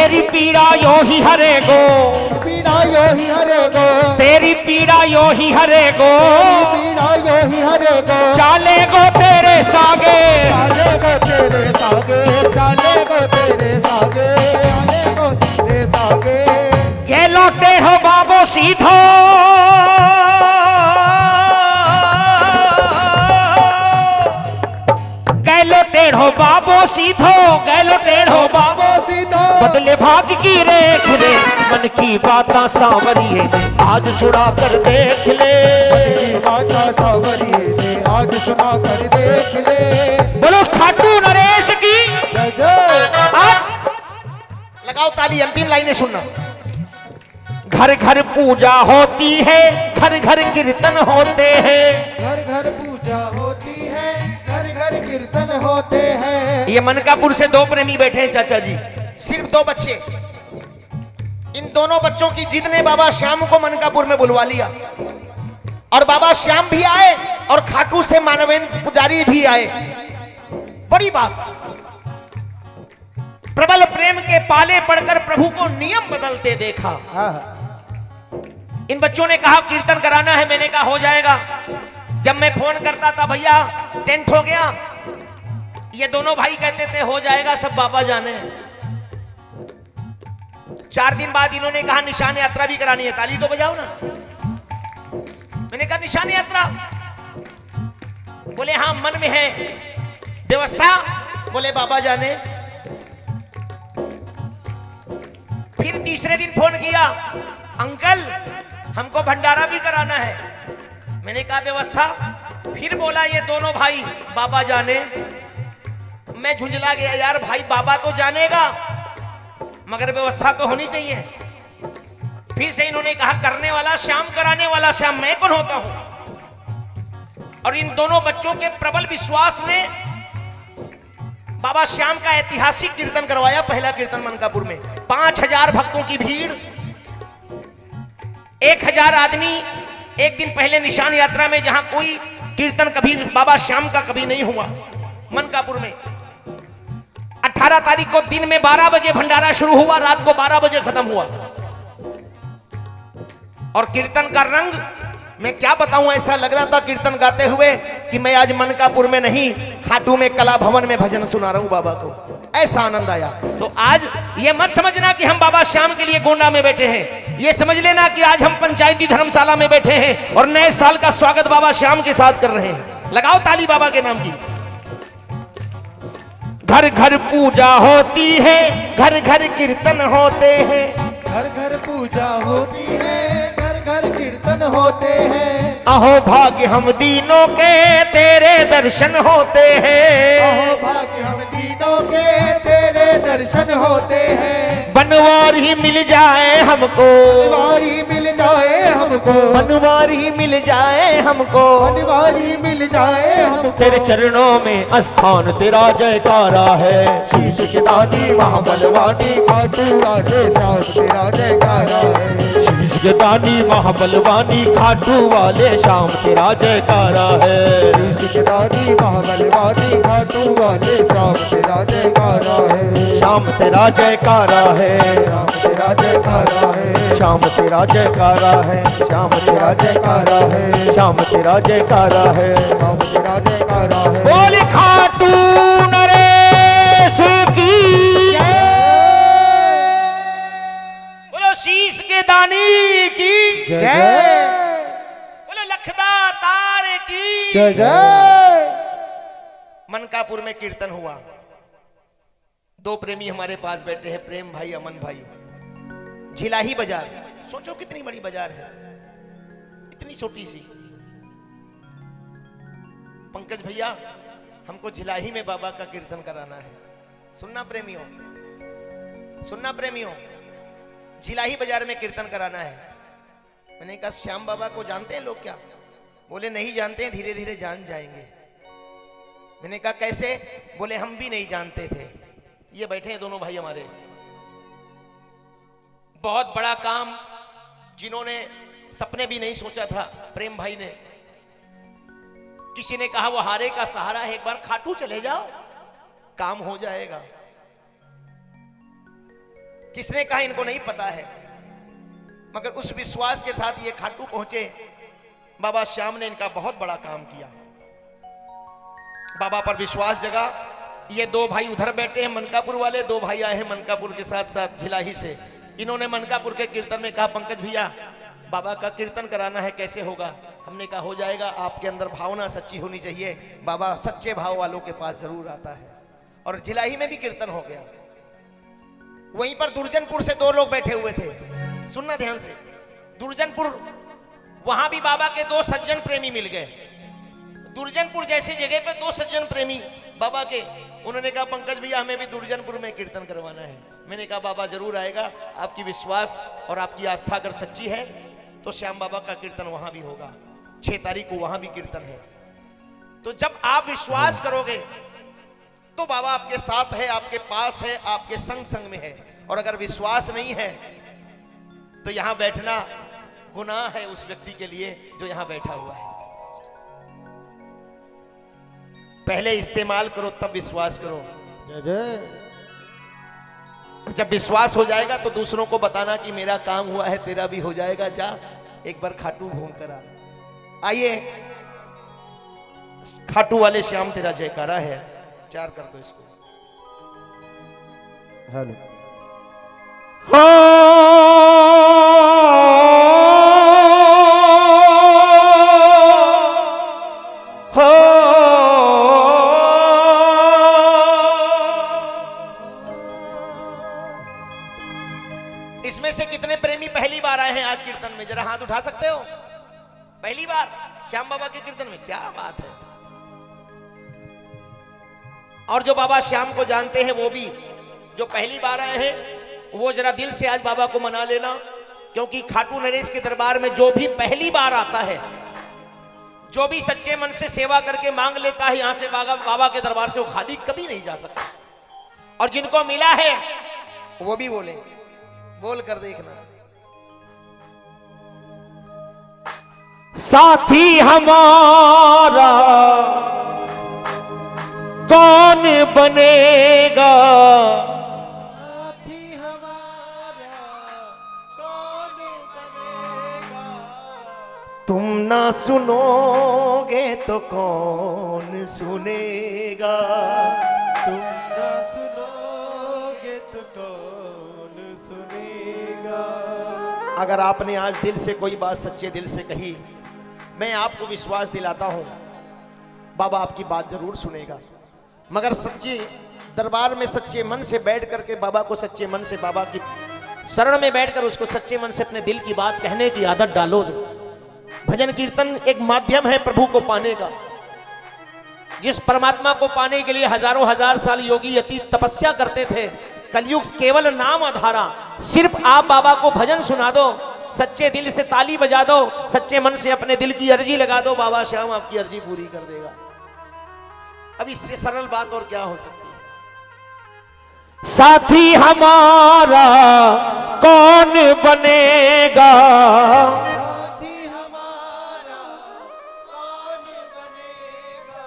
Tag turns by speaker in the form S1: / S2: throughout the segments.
S1: तेरी पीड़ा यो ही हरे गो,
S2: पीड़ा यो ही हरे गो,
S1: तेरी पीड़ा यो ही हरे गो,
S2: पीड़ा यो ही हरे गो,
S1: चाले गो तेरे सागे,
S2: चाले गो तेरे सागे, चाले गो तेरे सागे, चाले गो तेरे सागे।
S1: ये लौटे हो बाबो सीधो, गैलो टेढ़ो बाबो सीधो, गैलो टेढ़ो बाबो
S2: सीधो,
S1: बदले भाग की रेख ले, मन की बाता सांवरिए आज सुना कर देख ले,
S2: बाता सांवरिए से आज सुना कर देख ले।
S1: बोलो खाटू नरेश की
S2: जय जय।
S1: लगाओ ताली, अंतिम लाइनें सुनना। घर घर पूजा होती है, घर घर कीर्तन होते हैं,
S2: घर घर पूजा होती है, घर घर कीर्तन होते हैं।
S1: ये मनकापुर से दो प्रेमी बैठे हैं चाचा जी, सिर्फ दो बच्चे। इन दोनों बच्चों की जिद ने बाबा श्याम को मनकापुर में बुलवा लिया, और बाबा श्याम भी आए और खाटू से मानवेंद्र पुजारी भी आए। बड़ी बात, प्रबल प्रेम के पाले पड़कर प्रभु को नियम बदलते देखा। इन बच्चों ने कहा कीर्तन कराना है, मैंने कहा हो जाएगा। जब मैं फोन करता था भैया टेंट हो गया, ये दोनों भाई कहते थे हो जाएगा, सब बाबा जाने। 4 दिन बाद इन्होंने कहा निशान यात्रा भी करानी है, ताली तो बजाओ ना। मैंने कहा निशान यात्रा, बोले हाँ मन में है व्यवस्था, बोले बाबा जाने। फिर तीसरे दिन फोन किया, अंकल हमको भंडारा भी कराना है। मैंने कहा व्यवस्था। फिर बोला ये दोनों भाई बाबा जाने। मैं झुंझला गया, यार भाई बाबा तो जानेगा मगर व्यवस्था तो होनी चाहिए। फिर से इन्होंने कहा करने वाला श्याम, कराने वाला श्याम, मैं कौन होता हूं। और इन दोनों बच्चों के प्रबल विश्वास ने बाबा श्याम का ऐतिहासिक कीर्तन करवाया। पहला कीर्तन मनकापुर में 5000 भक्तों की भीड़, 1000 आदमी। एक दिन पहले निशान यात्रा में जहां कोई कीर्तन कभी बाबा श्याम का कभी नहीं हुआ मनकापुर में, 18 तारीख को दिन में 12 बजे भंडारा शुरू हुआ, रात को 12 बजे खत्म हुआ। और कीर्तन का रंग मैं क्या बताऊं, ऐसा लग रहा था कीर्तन गाते हुए कि मैं आज मनकापुर में नहीं, खाटू में कला भवन में भजन सुना रहा हूं बाबा को। ऐसा आनंद आया। तो आज ये मत समझना कि हम बाबा श्याम के लिए गोंडा में बैठे हैं, ये समझ लेना कि आज हम पंचायती धर्मशाला में बैठे हैं और नए साल का स्वागत बाबा श्याम के साथ कर रहे हैं। लगाओ ताली बाबा के नाम की। घर घर पूजा होती है, घर घर कीर्तन होते हैं,
S2: घर घर पूजा होती है, घर घर कीर्तन होते हैं।
S1: अहो भाग्य हम दीनों के तेरे दर्शन होते हैं,
S2: अहो भाग्य हम दीनों के तेरे दर्शन होते हैं।
S1: बनवारी मिल जाए हमको,
S2: बनवारी मिल जाए हमको,
S1: बनवारी मिल जाए हमको,
S2: बनवारी मिल जाए हमको।
S1: तेरे चरणों में स्थान तेरा जयकारा है।
S2: शीश के दानी महाबलवानी खाटू वाले श्याम तेरा जयकारा है।
S1: शीश के दानी महाबलवानी खाटू वाले श्याम तेरा जयकारा है।
S2: शीश के दानी महाबलवानी खाटू वाले श्याम तेरा जयकारा है।
S1: श्याम तेरा जयकारा है,
S2: श्याम तेरा जयकारा है।
S1: श्याम तेरा जयकारा है, श्याम तेरा जयकारा है, श्याम तेरा जयकारा है,
S2: श्याम तेरा जयकारा है।
S1: बोल खाटू नरेश की जय, बोलो शीश के दानी की
S2: जय,
S1: बोलो लखदा तार की
S2: जय जय।
S1: मनकापुर में कीर्तन हुआ। 2 प्रेमी हमारे पास बैठे हैं, प्रेम भाई, अमन भाई। झिलाही बाजार, सोचो कितनी बड़ी बाजार है, इतनी छोटी सी। पंकज भैया हमको झिलाही में बाबा का कीर्तन कराना है। सुनना प्रेमियों, सुनना प्रेमियों, झिलाही बाजार में कीर्तन कराना है। मैंने कहा श्याम बाबा को जानते हैं लोग क्या? बोले नहीं जानते हैं, धीरे धीरे जान जाएंगे। मैंने कहा कैसे? बोले हम भी नहीं जानते थे। ये बैठे हैं दोनों भाई हमारे, बहुत बड़ा काम जिन्होंने सपने भी नहीं सोचा था। प्रेम भाई ने, किसी ने कहा वो हारे का सहारा है, एक बार खाटू चले जाओ काम हो जाएगा। किसने कहा इनको नहीं पता है, मगर उस विश्वास के साथ ये खाटू पहुंचे। बाबा श्याम ने इनका बहुत बड़ा काम किया, बाबा पर विश्वास जगा। ये दो भाई उधर बैठे हैं मनकापुर वाले, दो भाई आए हैं मनकापुर के साथ साथ झिलाही से। इन्होंने मनकापुर के कीर्तन में कहा पंकज भैया बाबा का कीर्तन कराना है, कैसे होगा? हमने कहा हो जाएगा, आपके अंदर भावना सच्ची होनी चाहिए, बाबा सच्चे भाव वालों के पास जरूर आता है। और झिलाही में भी कीर्तन हो गया। वहीं पर दुर्जनपुर से दो लोग बैठे हुए थे, सुनना ध्यान से। दुर्जनपुर वहां भी बाबा के दो सज्जन प्रेमी मिल गए। दुर्जनपुर जैसी जगह पे दो सज्जन प्रेमी बाबा के, उन्होंने कहा पंकज भैया हमें भी दुर्जनपुर में कीर्तन करवाना है। मैंने कहा बाबा जरूर आएगा, आपकी विश्वास और आपकी आस्था अगर सच्ची है तो श्याम बाबा का कीर्तन वहां भी होगा। 6 तारीख को वहां भी कीर्तन है। तो जब आप विश्वास करोगे तो बाबा आपके साथ है, आपके पास है, आपके संग संग में है। और अगर विश्वास नहीं है तो यहां बैठना गुनाह है उस व्यक्ति के लिए जो यहां बैठा हुआ है। पहले इस्तेमाल करो तब विश्वास करो।
S2: जय जय।
S1: जब विश्वास हो जाएगा तो दूसरों को बताना कि मेरा काम हुआ है, तेरा भी हो जाएगा, जा एक बार खाटू घूम कर आ। आइए, खाटू वाले श्याम तेरा जयकारा है, चार कर दो इसको।
S2: हेलो।
S1: इसमें से कितने प्रेमी पहली बार आए हैं आज कीर्तन में? जरा हाथ उठा सकते हो? पहली बार श्याम बाबा के कीर्तन में, क्या बात है। और जो बाबा श्याम को जानते हैं वो भी, जो पहली बार आए हैं वो जरा दिल से आज बाबा को मना लेना, क्योंकि खाटू नरेश के दरबार में जो भी पहली बार आता है, जो भी सच्चे मन से सेवा करके मांग लेता है यहां से बाबा के दरबार से, वो खाली कभी नहीं जा सकता। और जिनको मिला है वो भी बोले, बोल कर देखना।
S3: साथी हमारा कौन बनेगा,
S2: साथी हमारा कौन बनेगा,
S3: तुम ना सुनोगे तो कौन सुनेगा,
S2: तुम ना सुनोगे तो कौन सुनेगा।
S1: अगर आपने आज दिल से कोई बात सच्चे दिल से कही, मैं आपको विश्वास दिलाता हूं बाबा आपकी बात जरूर सुनेगा। मगर सच्चे दरबार में सच्चे मन से बैठ करके बाबा को सच्चे मन से, बाबा की शरण में बैठकर उसको सच्चे मन से अपने दिल की बात कहने की आदत डालो। जो भजन कीर्तन एक माध्यम है प्रभु को पाने का। जिस परमात्मा को पाने के लिए हजारों हजार साल योगी यति तपस्या करते थे, कलयुग केवल नाम आधारा। सिर्फ आप बाबा को भजन सुना दो, सच्चे दिल से ताली बजा दो, सच्चे मन से अपने दिल की अर्जी लगा दो, बाबा श्याम आपकी अर्जी पूरी कर देगा। अब इससे सरल बात और क्या हो सकती है?
S3: साथी हमारा कौन बनेगा,
S2: साथी हमारा कौन बनेगा,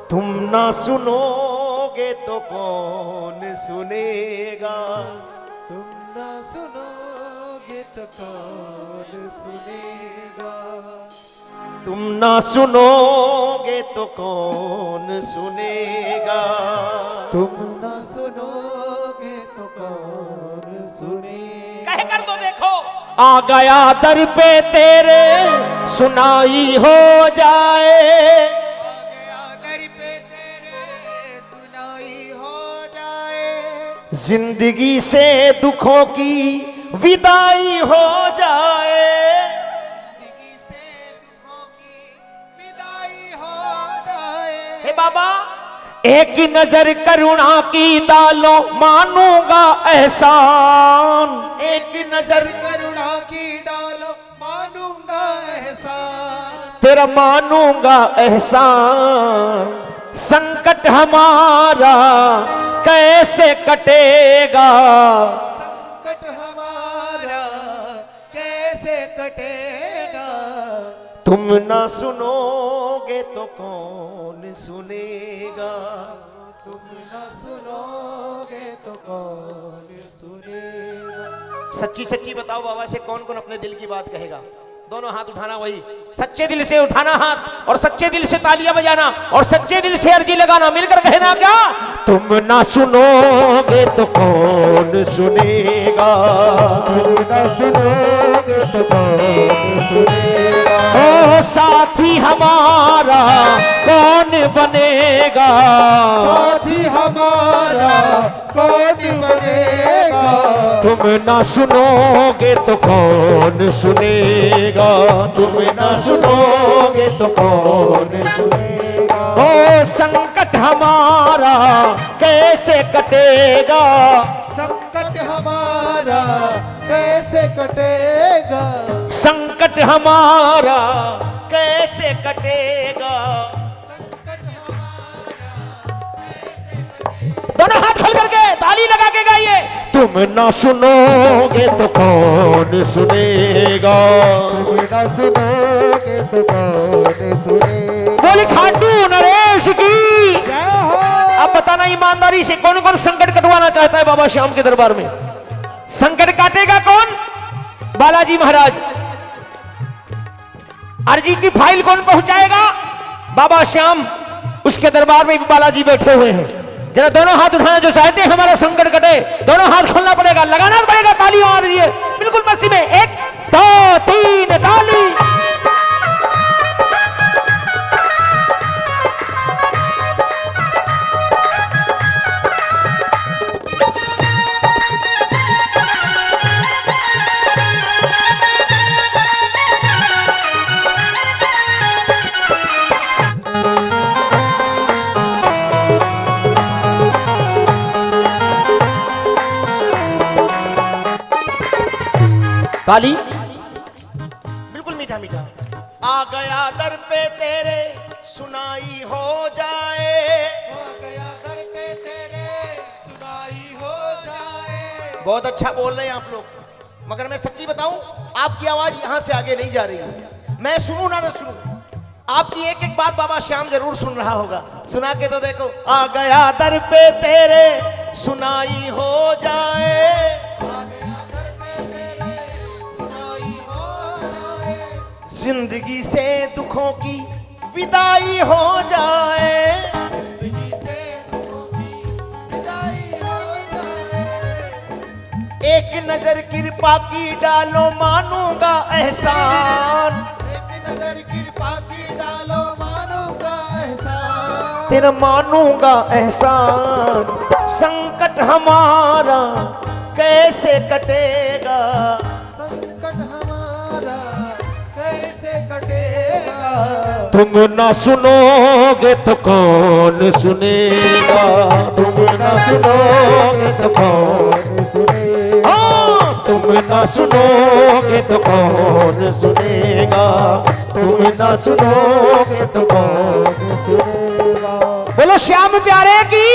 S3: तुम ना सुनोगे तो कौन सुनेगा,
S2: तुम ना सुनोगे तो कौन सुनेगा,
S3: तुम ना सुनोगे तो कौन सुनेगा,
S2: तुम ना सुनोगे तो कौन सुनेगा।
S1: कह कर दो देखो,
S3: आ गया दर पे तेरे सुनाई हो जाए,
S2: दर पे तेरे सुनाई हो जाए,
S3: जिंदगी से दुखों की विदाई हो जाए,
S2: जिंदगी से दुखों की विदाई हो जाए।
S1: हे बाबा
S3: एक नजर करुणा की डालो मानूंगा एहसान,
S1: एक नजर
S2: करुणा की डालो मानूंगा एहसान,
S3: तेरा मानूंगा एहसान, संकट हमारा कैसे कटेगा,
S2: संकट हमारा कैसे कटेगा,
S3: तुम ना सुनोगे तो कौन सुनेगा,
S2: तुम न सुनोगे तो कौन सुनेगा।
S1: सच्ची सच्ची बताओ बाबा से कौन कौन अपने दिल की बात कहेगा। दोनों हाथ उठाना, वही सच्चे दिल से उठाना हाथ और सच्चे दिल से तालियां बजाना और सच्चे दिल से अर्जी लगाना, मिलकर कहना क्या?
S3: तुम ना सुनोगे तो कौन सुनेगा,
S2: तुम न सुनोगे तो कौन सुनेगा।
S3: ओ साथी हमारा कौन बनेगा,
S2: साथी हमारा कौन बनेगा।
S3: तुम ना सुनोगे तो कौन सुनेगा, तुम ना सुनोगे तो कौन सुनेगा। ओ संकट हमारा कैसे कटेगा,
S2: संकट हमारा कैसे कटेगा।
S3: संकट हमारा कैसे कटेगा। दोनों हाथ खोल करके ताली लगा के गाइए। तुम ना सुनोगे तो कौन सुनेगा,
S2: तुम न सुनोगे तो कौन सुनेगा।
S3: बोली खाटू नरेश की।
S2: जय हो।
S3: अब बताना ईमानदारी से कौन कौन संकट कटवाना चाहता है बाबा श्याम के दरबार में? संकट काटेगा कौन? बालाजी महाराज। अर्जी की फाइल कौन पहुंचाएगा? बाबा श्याम। उसके दरबार में भी बालाजी बैठे हुए हैं। जरा दोनों हाथ उठाना जो चाहते हैं हमारा संकट कटे, दोनों हाथ खोलना पड़ेगा, लगाना पड़ेगा ताली। और ये बिल्कुल मस्ती में 1 2 3 ताली। ताली
S1: बिल्कुल मीठा मीठा। आ गया दर पे तेरे सुनाई हो जाए,
S2: आ गया दर पे तेरे सुनाई हो जाए।
S1: बहुत अच्छा बोल रहे हैं आप लोग, मगर मैं सच्ची बताऊं आपकी आवाज यहां से आगे नहीं जा रही है। मैं सुनूं ना सुनूं, आपकी एक एक बात बाबा श्याम जरूर सुन रहा होगा। सुना के तो देखो। आ गया दर पे तेरे सुनाई हो जाए, जिंदगी से दुखों की विदाई हो जाए,
S2: जिंदगी से दुखों की विदाई हो जाए।
S1: एक नजर कृपा की डालो मानूंगा एहसान,
S2: एक नजर कृपा की डालो मानूंगा एहसान।
S3: तेरा मानूंगा एहसान। संकट हमारा कैसे कटेगा,
S2: संकट हमारा कैसे कटेगा।
S3: तुम ना सुनोगे तो कौन सुनेगा, तुम ना सुनोगे तो कौन
S2: सुनेगा।
S3: हाँ, तुम ना सुनोगे तो कौन सुनेगा, तुम ना सुनोगे तो कौन
S2: सुनेगा।
S3: बोलो श्याम प्यारे की।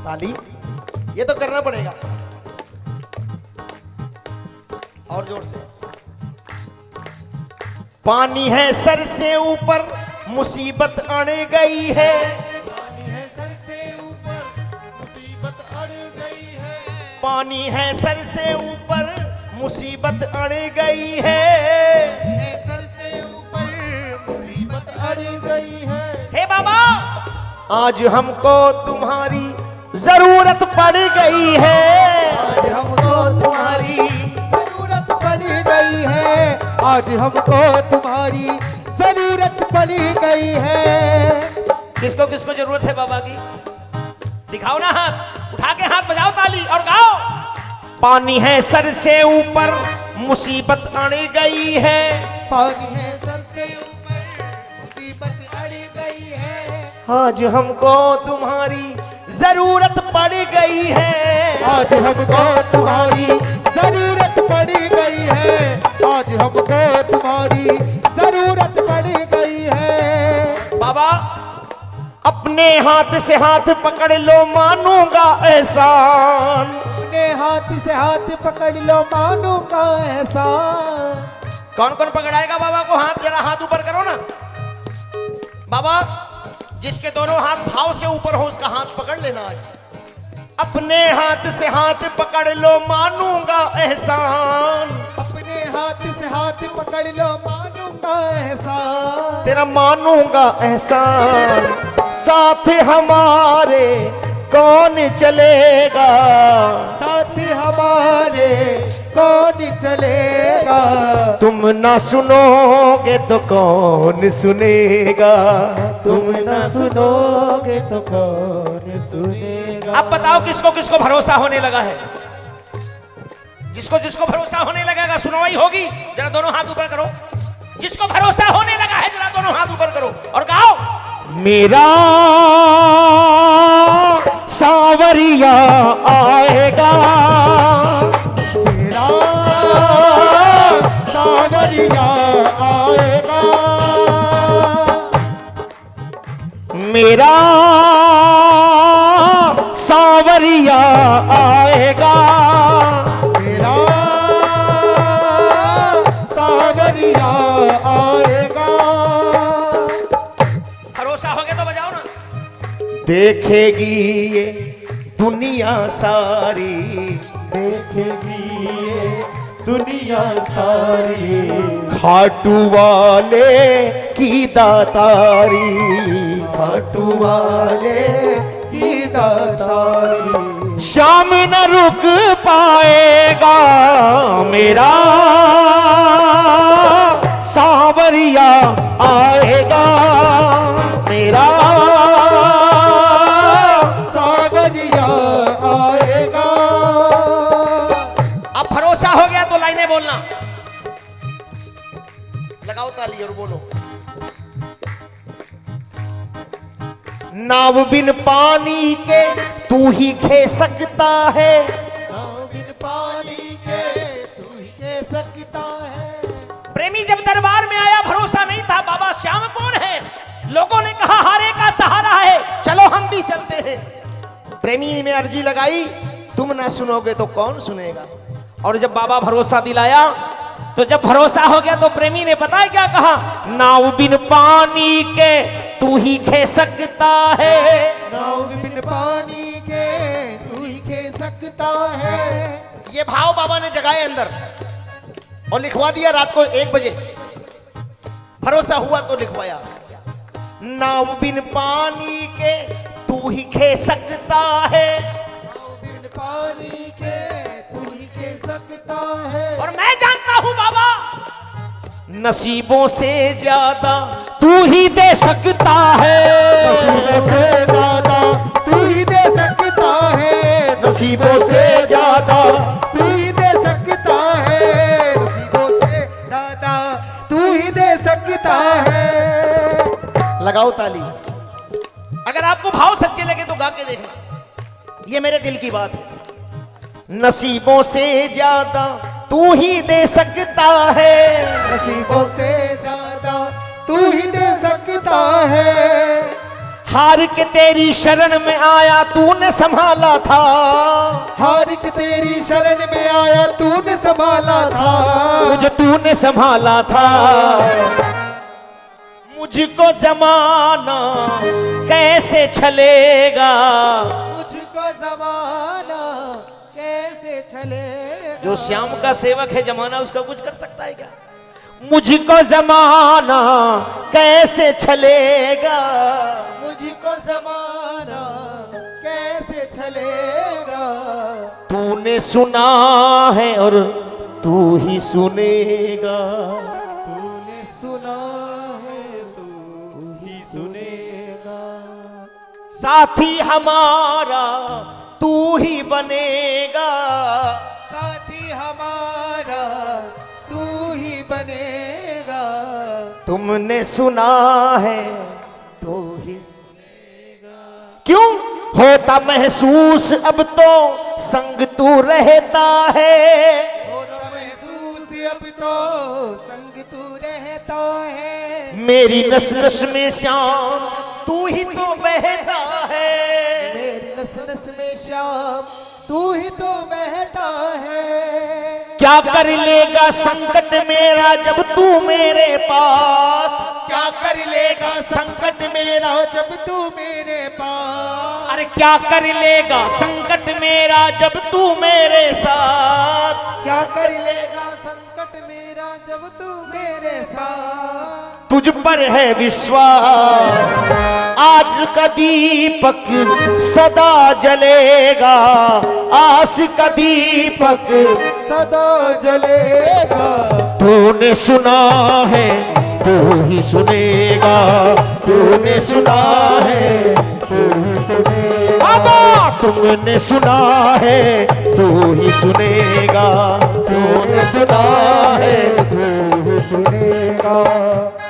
S1: ताली ये तो करना पड़ेगा और जोर से। पानी है सर से ऊपर मुसीबत अड़ गई है,
S2: पानी है सर से ऊपर मुसीबत अड़ गई है।
S1: पानी है सर से ऊपर मुसीबत अड़ गई है,
S2: सर से ऊपर मुसीबत अड़ गई है।
S1: हे बाबा आज हमको तुम्हारी जरूरत पड़ गई है,
S2: आज हमको तुम्हारी जरूरत पड़ी गई है। आज हमको तुम्हारी जरूरत पड़ी गई है।
S1: किसको किसको जरूरत है बाबा की? दिखाओ ना हाथ, उठा के हाथ बजाओ ताली और गाओ। पानी है सर से ऊपर मुसीबत अड़ गई है,
S2: पानी है सर से ऊपर मुसीबत अड़ गई है।
S1: आज हमको तुम्हारी जरूरत पड़ गई है।
S2: आज हमको तुम्हारी जरूरत पड़
S3: अपने हाथ से हाथ पकड़ लो मानूंगा एहसान।
S2: अपने हाथ से हाथ पकड़ लो मानूंगा एहसान।
S1: कौन कौन पकड़ाएगा बाबा को हाथ? जरा हाथ ऊपर करो ना बाबा। जिसके दोनों हाथ भाव से ऊपर हो उसका हाथ पकड़ लेना आज। अपने हाथ से हाथ पकड़ लो मानूंगा एहसान।
S2: अपने हाथ से हाथ पकड़ लो मानूंगा एहसान।
S3: तेरा मानूंगा एहसान। साथ हमारे कौन चलेगा,
S2: साथ हमारे कौन चलेगा।
S3: तुम ना सुनोगे तो कौन सुनेगा।
S2: तुम ना सुनोगे तो कौन सुनेगा।
S1: अब बताओ किसको किसको भरोसा होने लगा है? जिसको जिसको भरोसा होने लगेगा सुनवाई होगी। जरा दोनों हाथ ऊपर करो। जिसको भरोसा होने लगा है जरा दोनों हाथ ऊपर करो और गाओ।
S3: मेरा सावरिया आएगा,
S2: मेरा सावरिया आएगा।
S3: मेरा सावरिया आएगा।
S2: मेरा सावरिया आएगा।
S1: भरोसा हो गया तो बजाओ ना।
S3: देखेगी ये दुनिया सारी,
S2: देखेगी ये दुनिया सारी।
S3: खाटू वाले की दातारी,
S2: खाटू वाले की दातारी।
S3: शाम न रुक पाएगा मेरा सावरिया आएगा। मेरा
S2: सावरिया आएगा।
S1: अब भरोसा हो गया तो लाइनें बोलना। लगाओ ताली और बोलो।
S3: नाव बिन पानी के तू ही खे सकता है।
S2: बिन पानी के तू ही कह सकता है।
S1: प्रेमी जब दरबार में आया भरोसा नहीं था। बाबा श्याम कौन है? लोगों ने कहा हारे का सहारा है, चलो हम भी चलते हैं। प्रेमी ने अर्जी लगाई, तुम ना सुनोगे तो कौन सुनेगा। और जब बाबा भरोसा दिलाया तो जब भरोसा हो गया तो प्रेमी ने पता है क्या कहा?
S3: नाव बिन पानी के तू ही खे सकता है।
S2: नाव बिन पानी के तू ही कह सकता है।
S1: ये भाव बाबा ने जगाए अंदर और लिखवा दिया रात को 1 बजे। भरोसा हुआ तो लिखवाया।
S3: नाव बिन पानी के तू ही खे सकता है।
S2: नाव बिन पानी के तू ही कह सकता है।
S1: और मैं जानता हूं बाबा
S3: नसीबों से ज्यादा तू ही दे सकता है।
S2: नसीबों से ज्यादा तू ही दे सकता है।
S3: नसीबों से ज्यादा
S2: तू ही दे सकता है। नसीबों से ज्यादा तू ही दे सकता है।
S1: लगाओ ताली। अगर आपको भाव सच्चे लगे तो गा के देखना। ये मेरे दिल की बात है।
S3: नसीबों से ज्यादा तू ही दे सकता है।
S2: नसीबों से ज्यादा तू ही दे सकता है।
S3: हार के तेरी शरण में आया तूने संभाला था।
S2: हार के तेरी शरण में आया तूने संभाला था।
S3: मुझे तूने संभाला था। मुझको जमाना कैसे छलेगा।
S2: मुझको जमाना कैसे छलेगा।
S1: जो श्याम का सेवक है जमाना उसका कुछ कर सकता है क्या?
S3: मुझको जमाना कैसे छलेगा।
S2: मुझको जमाना कैसे छलेगा।
S3: तूने सुना है और तू ही सुनेगा।
S2: तूने सुना है तू ही सुनेगा।
S3: साथी हमारा तू ही बनेगा।
S2: साथी हमारा तू ही बनेगा।
S3: तुमने सुना है तो ही सुनेगा। क्यों होता महसूस अब तो संग तू रहता है।
S2: होता महसूस अब तो संग तू रहता है।
S3: मेरी नस नस में श्याम तू ही तो बहता क्या कर लेगा संकट मेरा जब तू मेरे पास,
S2: क्या कर लेगा संकट मेरा जब तू मेरे पास,
S3: अरे क्या कर लेगा संकट मेरा जब तू मेरे साथ,
S2: क्या कर लेगा संकट मेरा जब तू मेरे साथ।
S3: तुझ पर है विश्वास, आज का दीपक सदा जलेगा, आस का दीपक
S2: सदा जलेगा।
S3: तूने सुना है तू ही सुनेगा, तूने सुना है
S2: तू ही सुनेगा।
S3: बाबा तुमने सुना है तू ही सुनेगा, तूने सुना है
S2: तू ही सुनेगा।